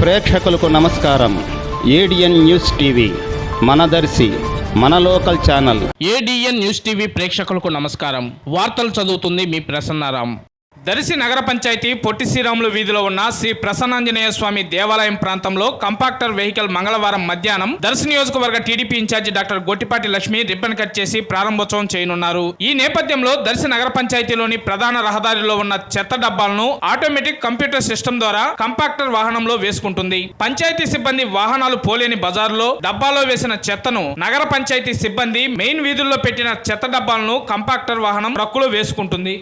ప్రేక్షకులకు నమస్కారం. ADN news TV మన దర్శి మన local channel. ADN news TV ప్రేక్షకులకు నమస్కారం. వార్తలు చదువుతుంది మీ ప్రసన్నారాం. దర్శి నగర పంచాయతీ పొట్టి శ్రీరాములు వీధిలో ఉన్న శ్రీ ప్రసన్నాంజనేయ స్వామి దేవాలయం ప్రాంతంలో కంపాక్టర్ వెహికల్ మంగళవారం మధ్యాహ్నం దర్శి నియోజకవర్గ TDP in charge doctor Gottipati Lakshmi ribbon cut చేసి ప్రారంభోత్సవం చేయనున్నారు. ఈ నేపథ్యంలో దర్శి నగర పంచాయతీలోని ప్రధాన రహదారిలో ఉన్న చెత్త డబ్బాలను ఆటోమేటిక్ కంప్యూటర్ సిస్టమ్ ద్వారా కంపాక్టర్ వాహనంలో వేసుకుంటుంది. పంచాయతీ సిబ్బంది వాహనాలు పోలేని బజారులో డబ్బాలో వేసిన చెత్తను నగర పంచాయతీ సిబ్బంది మెయిన్ వీధుల్లో పెట్టిన చెత్త డబ్బాలను కంపాక్టర్ వాహనం ట్రక్కులో వేసుకుంటుంది.